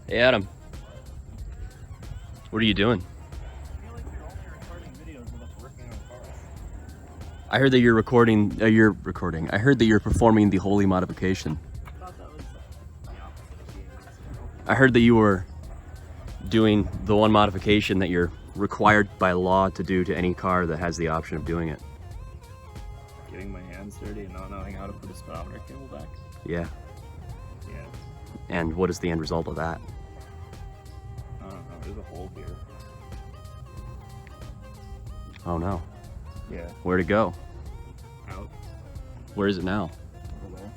Hey Adam, what are you doing? I feel like you're only recording videos of us working on cars. I heard that you're recording. I heard that you're performing the holy modification. I thought that was the opposite of being useful. I heard that you were doing the one modification that you're required by law to do to any car that has the option of doing it. Getting my hands dirty and not knowing how to put a speedometer cable back. Yeah. Yeah. And what is the end result of that? I don't know. There's a hole here. Oh no. Yeah. Where'd it go? Out. Where is it now? Over there.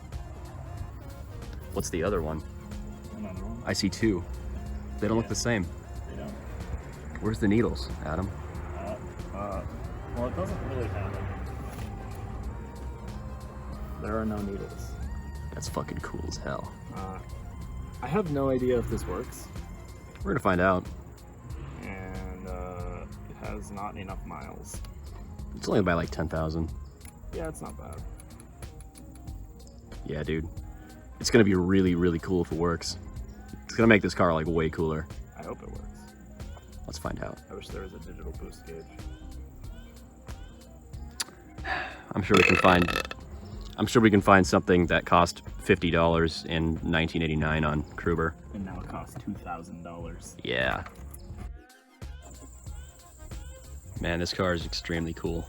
What's the other one? I don't know. I see two. They don't look the same. They don't. Where's the needles, Adam? Well, it doesn't really happen. There are no needles. That's fucking cool as hell. I have no idea if this works. We're gonna find out. And it has not enough miles. It's only by like 10,000. Yeah, it's not bad. Yeah, dude. It's gonna be really, really cool if it works. It's gonna make this car like way cooler. I hope it works. Let's find out. I wish there was a digital boost gauge. I'm sure we can find something that cost $50 in 1989 on Kruber. And now it costs $2,000. Yeah. Man, this car is extremely cool.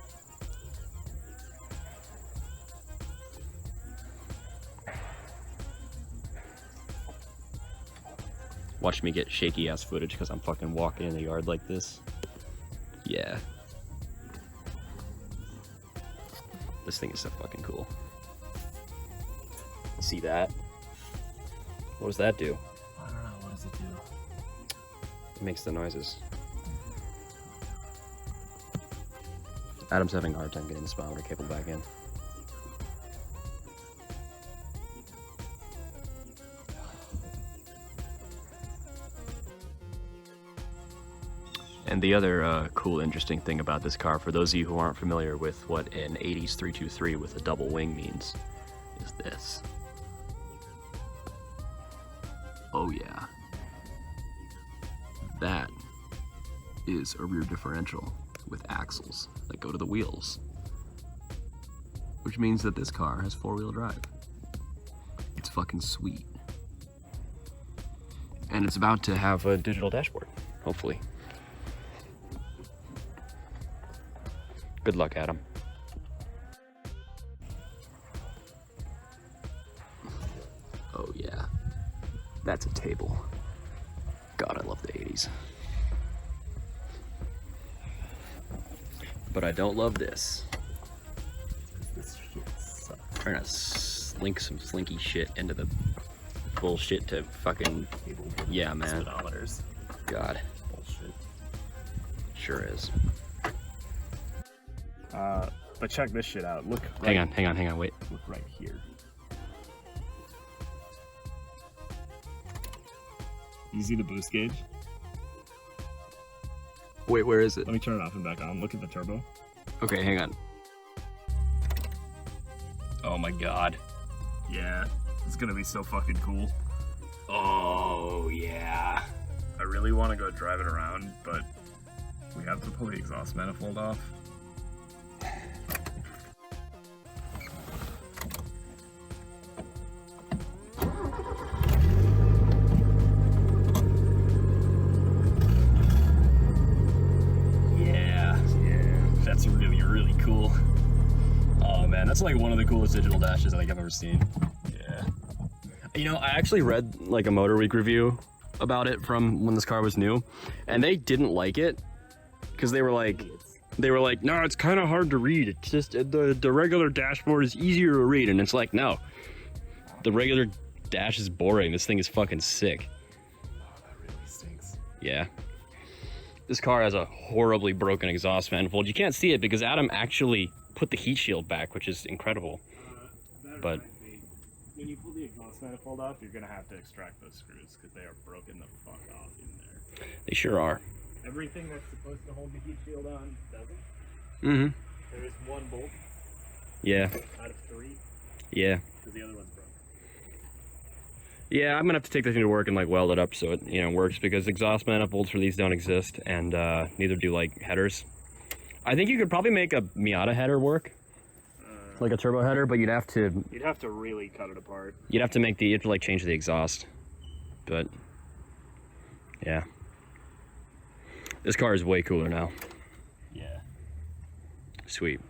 Watch me get shaky ass footage because I'm fucking walking in the yard like this. Yeah. This thing is so fucking cool. See that? What does that do? I don't know, what does it do? It makes the noises. Adam's having a hard time getting the speedometer cable back in. And the other cool, interesting thing about this car, for those of you who aren't familiar with what an 80s 323 with a double wing means, is this. Oh yeah. That is a rear differential with axles that go to the wheels, which means that this car has four-wheel drive. It's fucking sweet. And it's about to have a digital dashboard, hopefully. Good luck, Adam. Oh yeah, that's a table. God, I love the 80s. But I don't love this. This shit sucks. Trying to slink some slinky shit into the bullshit to fucking, yeah, man. Speedometers. God, Bullshit. sure is. But check this shit out. Look. Hang on, wait. Look right here. You see the boost gauge? Wait, where is it? Let me turn it off and back on. Look at the turbo. Okay, hang on. Oh my God. Yeah, it's gonna be so fucking cool. Oh yeah. I really want to go drive it around, but we have to pull the exhaust manifold off. That's really, really cool. Oh man, that's like one of the coolest digital dashes I think I've ever seen. Yeah. You know, I actually read like a Motor Week review about it from when this car was new, and they didn't like it because they were like, no, it's kind of hard to read. It's just the regular dashboard is easier to read, and it's like, no, the regular dash is boring. This thing is fucking sick. Oh, that really stinks. Yeah. This car has a horribly broken exhaust manifold. You can't see it because Adam actually put the heat shield back, which is incredible. But when you pull the exhaust manifold off, you're gonna have to extract those screws because they are broken the fuck off in there. they sure are. Everything that's supposed to hold the heat shield on doesn't. Mm-hmm. There is one bolt Yeah. out of 3 Yeah. because the other one's broken. Yeah, I'm gonna have to take this thing to work and like weld it up so it works, because exhaust manifolds for these don't exist, and neither do like headers. I think you could probably make a Miata header work, like a turbo header, but you'd have to really cut it apart. you have to like change the exhaust. But yeah, this car is way cooler now. Yeah. Sweet.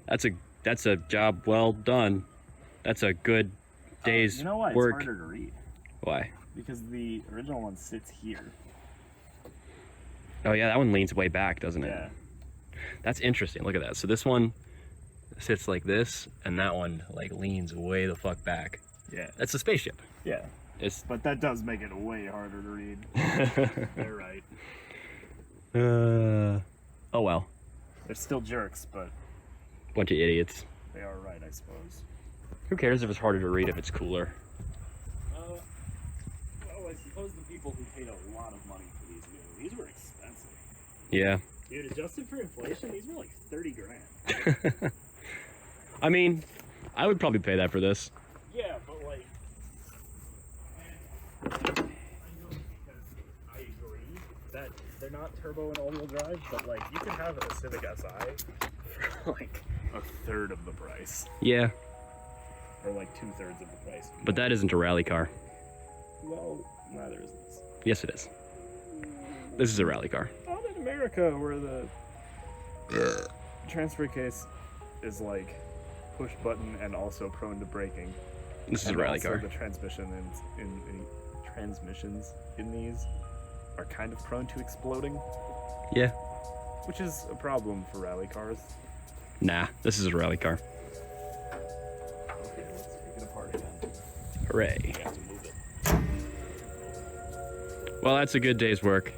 That's a job well done. That's a good day's You know why work. it's harder to read? Why? Because the original one sits here. Oh yeah, that one leans way back, doesn't it? Yeah. That's interesting. Look at that. So this one sits like this, and that one like leans way the fuck back. Yeah. That's a spaceship. Yeah. It's But that does make it way harder to read. They're right. oh well. They're still jerks, but Bunch of idiots. they are right, I suppose. Who cares if it's harder to read if it's cooler? Well, I suppose the people who paid a lot of money for these new, these were expensive. Yeah. Dude, adjusted for inflation, these were like 30 grand. I mean, I would probably pay that for this. Yeah, but like, I agree that they're not turbo and all-wheel drive, but like, you can have a Civic Si for like a third of the price, Yeah, or like 2/3 of the price. but that isn't a rally car. Well, neither is this. Yes, it is. This is a rally car. Not in America, where the transfer case is like push button and also prone to braking. This is a And rally also car. The transmissions in these are kind of prone to exploding, Yeah. which is a problem for rally cars. Nah, this is a rally car. Okay, let's take it apart again. Hooray. We have to move it. Well, that's a good day's work.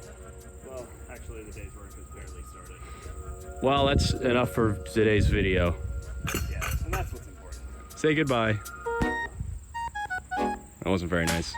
Well, actually, the day's work has barely started. Well, that's enough for today's video. Yeah, and that's what's important. Say goodbye. That wasn't very nice.